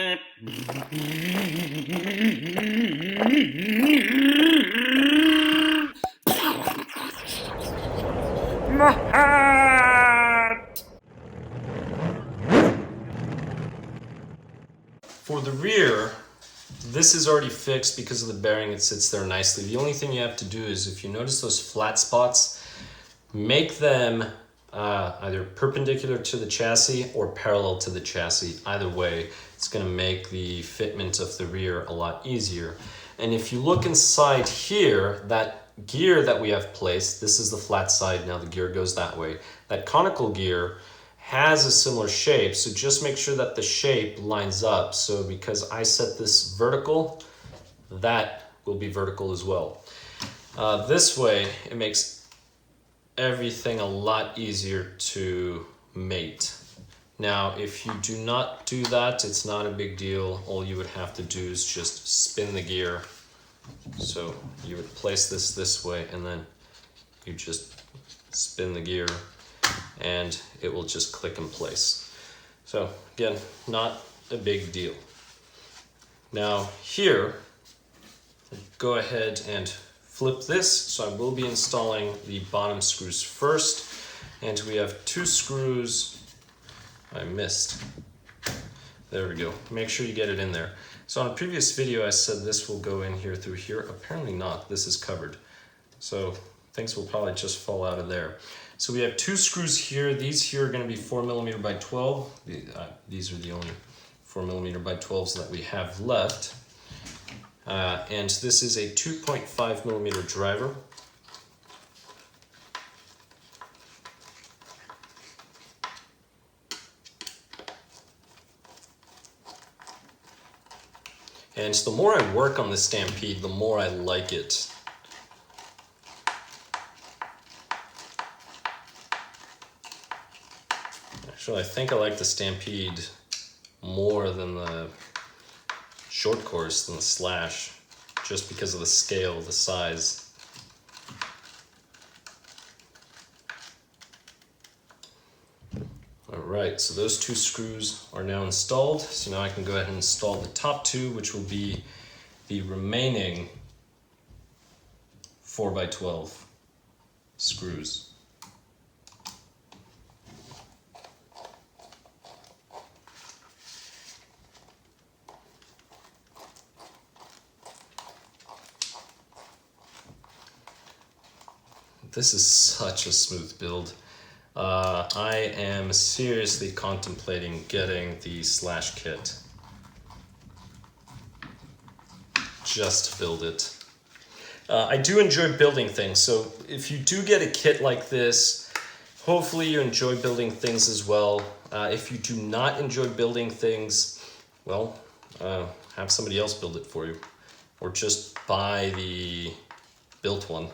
For the rear, this is already fixed because of the bearing. It sits there nicely. The only thing you have to do is, if you notice those flat spots, make them either perpendicular to the chassis or parallel to the chassis. Either way, it's going to make the fitment of the rear a lot easier. And if you look inside here, that gear that we have placed, this is the flat side, now the gear goes that way. That conical gear has a similar shape, so just make sure that the shape lines up. So because I set this vertical, that will be vertical as well. This way, it makes everything a lot easier to mate. Now, if you do not do that, it's not a big deal. All you would have to do is just spin the gear. So you would place this way, and then you just spin the gear, and it will just click in place. So again, not a big deal. Now here, go ahead and flip this. So I will be installing the bottom screws first, and we have 2 screws. I missed. There we go. Make sure you get it in there. So on a previous video, I said this will go in here through here. Apparently not. This is covered. So things will probably just fall out of there. So we have 2 screws here. These here are going to be 4mm by 12. These are the only 4mm by 12s that we have left. And this is a 2.5mm driver. And the more I work on the Stampede, the more I like it. Actually, I think I like the Stampede more than the short course, than the Slash, just because of the scale, the size. Alright, so those 2 screws are now installed. So now I can go ahead and install the top 2, which will be the remaining 4x12 screws. This is such a smooth build. I am seriously contemplating getting the Slash kit just to build it. I do enjoy building things, so if you do get a kit like this, hopefully you enjoy building things as well. If you do not enjoy building things, well, have somebody else build it for you, or just buy the built one.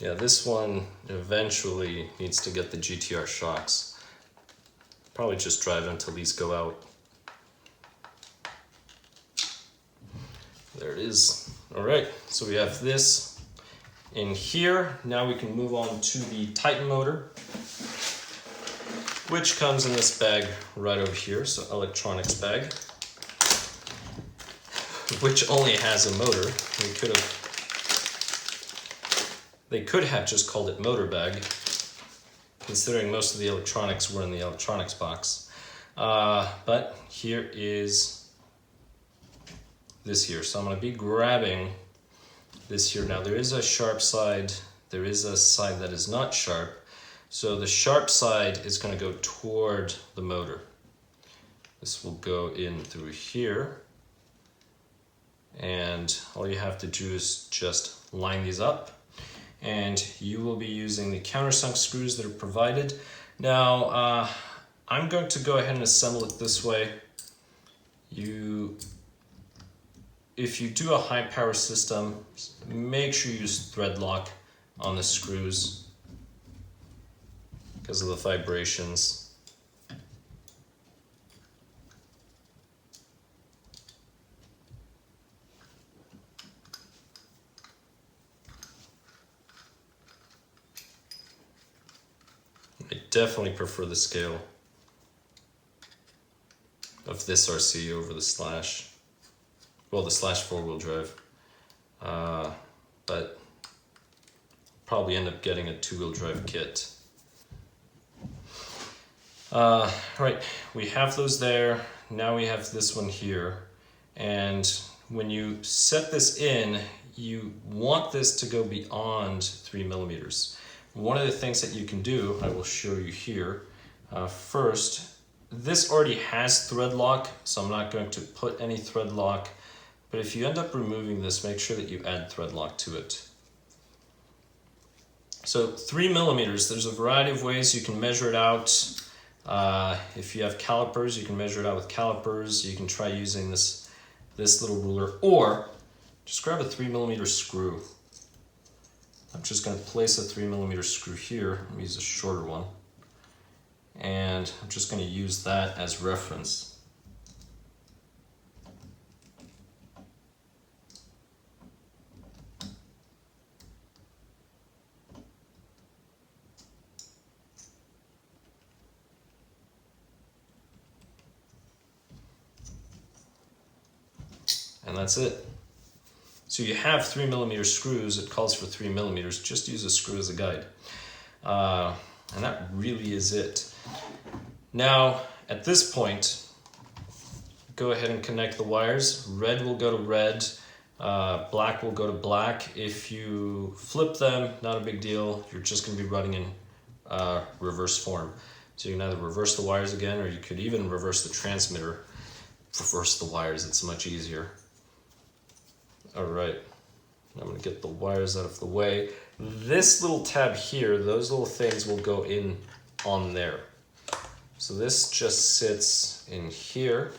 Yeah, this one eventually needs to get the GTR shocks. Probably just drive it until these go out. There it is. All right, so we have this in here. Now we can move on to the Titan motor, which comes in this bag right over here, so electronics bag, which only has a motor. They could have just called it motor bag, considering most of the electronics were in the electronics box. But here is this here. So I'm going to be grabbing this here. Now there is a sharp side, there is a side that is not sharp. So the sharp side is going to go toward the motor. This will go in through here. And all you have to do is just line these up. And you will be using the countersunk screws that are provided. Now, I'm going to go ahead and assemble it this way. If you do a high power system, make sure you use thread lock on the screws because of the vibrations. definitely prefer the scale of this RC over the Slash. Well, the Slash 4-wheel drive. But probably end up getting a 2-wheel drive kit. Right, we have those there. Now we have this one here. And when you set this in, you want this to go beyond 3 millimeters. One of the things that you can do, I will show you here. First, this already has thread lock, so I'm not going to put any thread lock. But if you end up removing this, make sure that you add thread lock to it. So 3 millimeters, there's a variety of ways you can measure it out. If you have calipers, you can measure it out with calipers. You can try using this little ruler, or just grab a 3 millimeter screw. I'm just going to place a 3 millimeter screw here. I'm going to use a shorter one. And I'm just going to use that as reference. And that's it. So you have 3 millimeter screws. It calls for 3 millimeters. Just use a screw as a guide. And that really is it. Now, at this point, go ahead and connect the wires. Red will go to red. Black will go to black. If you flip them, not a big deal. You're just going to be running in reverse form. So you can either reverse the wires again, or you could even reverse the transmitter. Reverse the wires, it's much easier. All right, I'm gonna get the wires out of the way. This little tab here, those little things will go in on there. So this just sits in here,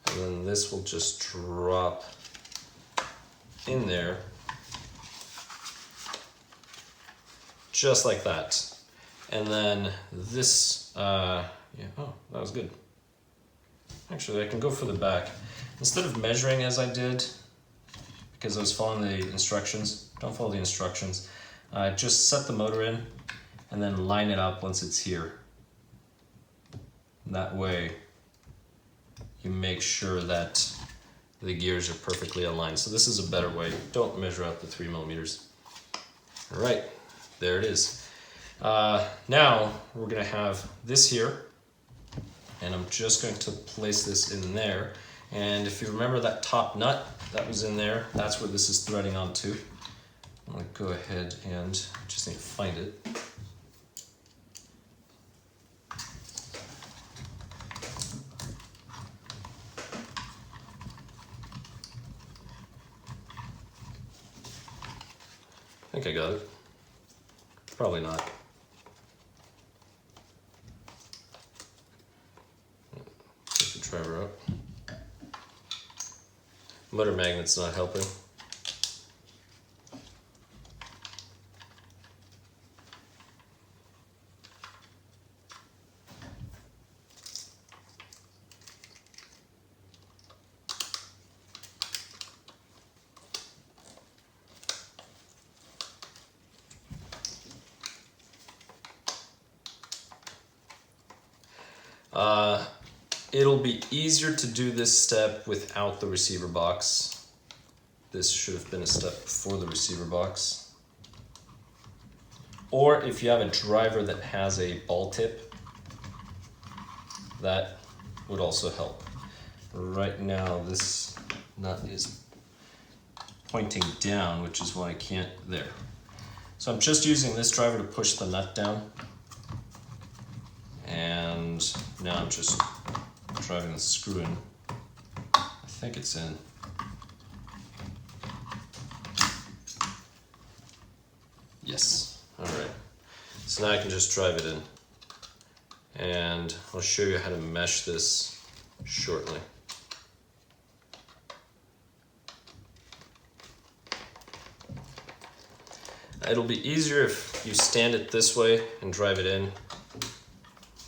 and then this will just drop in there, just like that. And then this, yeah, oh, that was good. Actually, I can go for the back. Instead of measuring as I did, because I was following the instructions, don't follow the instructions, just set the motor in and then line it up once it's here. That way you make sure that the gears are perfectly aligned. So this is a better way. Don't measure out the 3 millimeters. All right, there it is. Now we're gonna have this here, and I'm just going to place this in there. And if you remember that top nut that was in there, that's where this is threading onto. I'm gonna go ahead and just need to find it. I think I got it. Probably not. Take the driver out. Motor magnet's not helping. It'll be easier to do this step without the receiver box. This should have been a step before the receiver box. Or if you have a driver that has a ball tip, that would also help. Right now this nut is pointing down, which is why I can't there. So I'm just using this driver to push the nut down. And now I'm just driving the screw in. I think it's in. Yes, all right. So now I can just drive it in. And I'll show you how to mesh this shortly. It'll be easier if you stand it this way and drive it in.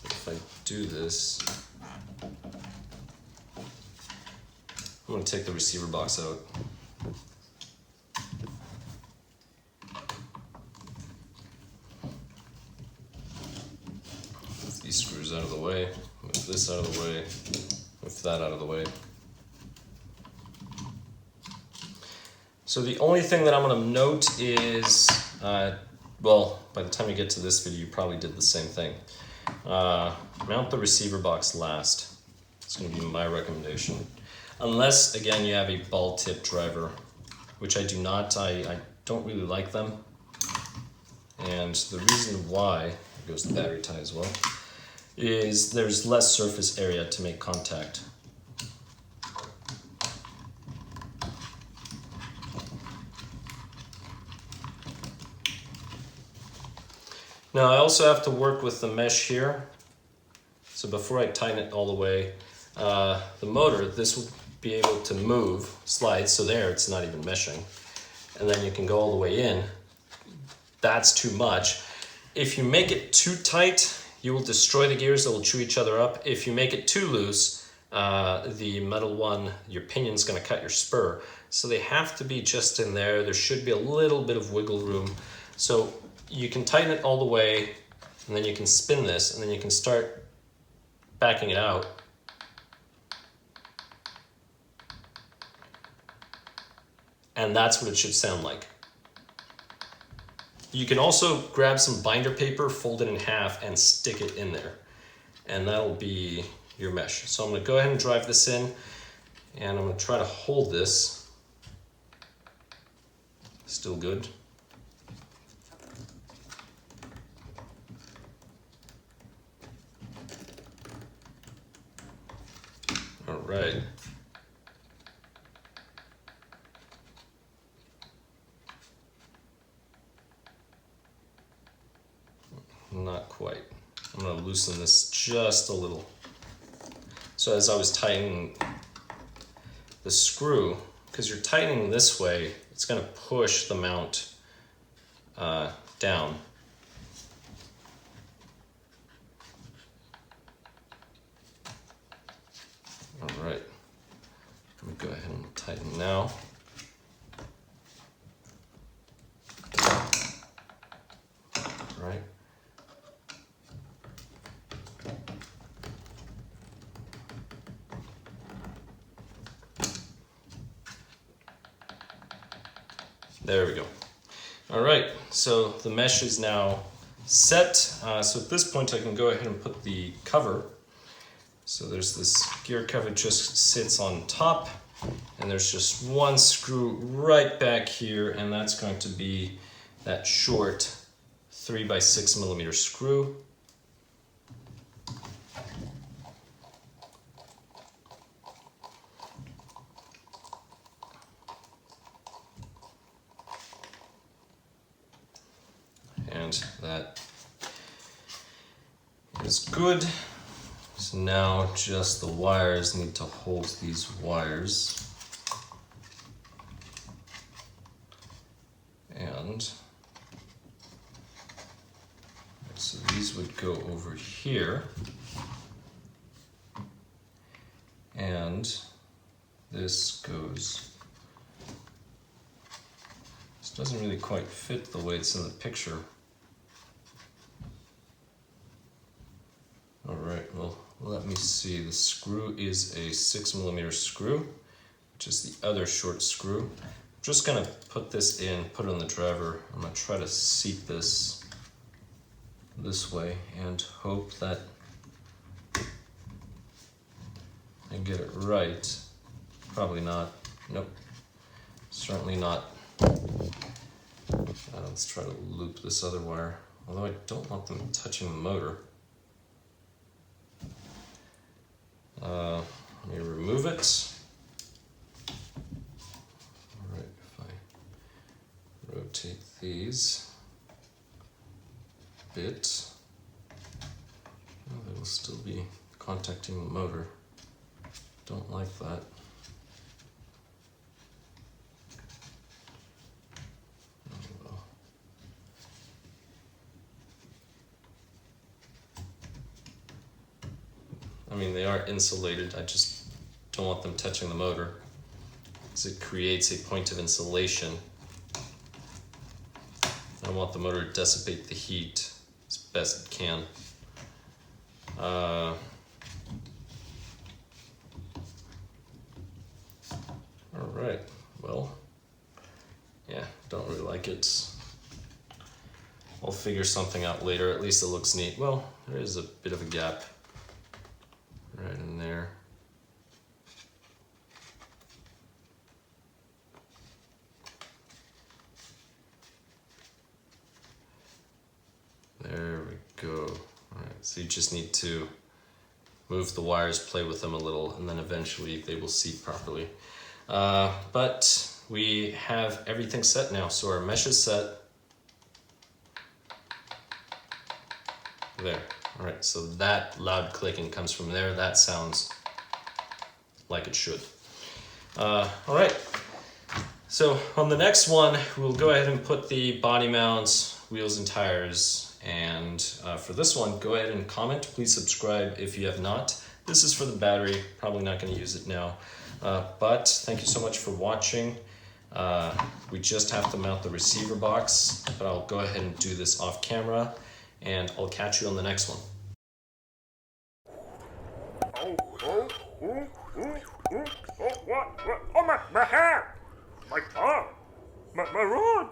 If I do this, I'm going to take the receiver box out. screws out of the way, move this out of the way, move that out of the way. So the only thing that I'm going to note is, well, by the time you get to this video, you probably did the same thing. Mount the receiver box last. It's going to be my recommendation. Unless, again, you have a ball tip driver, which I do not. I don't really like them. And the reason why, there goes the battery tie as well, is there's less surface area to make contact. Now I also have to work with the mesh here. So before I tighten it all the way, the motor, this will be able to move, slide, so there it's not even meshing. And then you can go all the way in. That's too much. If you make it too tight, you will destroy the gears that will chew each other up. If you make it too loose, the metal one, your pinion's gonna cut your spur. So they have to be just in there. There should be a little bit of wiggle room. So you can tighten it all the way, and then you can spin this, and then you can start backing it out. And that's what it should sound like. You can also grab some binder paper, fold it in half, and stick it in there. And that'll be your mesh. So I'm gonna go ahead and drive this in, and I'm gonna try to hold this. Still good. All right. Not quite. I'm going to loosen this just a little. So as I was tightening the screw, because you're tightening this way, it's going to push the mount down. All right. Let me go ahead and tighten now. All right. There we go. All right, so the mesh is now set. So at this point I can go ahead and put the cover. So there's this gear cover just sits on top, and there's just one screw right back here, and that's going to be that short 3x6mm screw. And that is good. So now just the wires need to hold these wires. And so these would go over here. And this goes, this doesn't really quite fit the way it's in the picture. All right, well, let me see. The screw is a 6mm screw, which is the other short screw. I'm just gonna put this in, put it on the driver. I'm gonna try to seat this way and hope that I get it right. Probably not. Nope, certainly not. Let's try to loop this other wire, although I don't want them touching the motor. Let me remove it. All right, if I rotate these a bit, they will still be contacting the motor. Don't like that. I mean, they are insulated. I just don't want them touching the motor because it creates a point of insulation. I want the motor to dissipate the heat as best it can. Alright, well, yeah, don't really like it. I'll figure something out later. At least it looks neat. Well, there is a bit of a gap right in there. There we go. Alright, so you just need to move the wires, play with them a little, and then eventually they will seat properly. But we have everything set now. So our mesh is set. There. Alright, so that loud clicking comes from there. That sounds like it should. Alright, so on the next one, we'll go ahead and put the body mounts, wheels, and tires. And for this one, go ahead and comment. Please subscribe if you have not. This is for the battery. Probably not going to use it now. But thank you so much for watching. We just have to mount the receiver box, but I'll go ahead and do this off camera, and I'll catch you on the next one. What? Oh, my hair! My arm! My rod!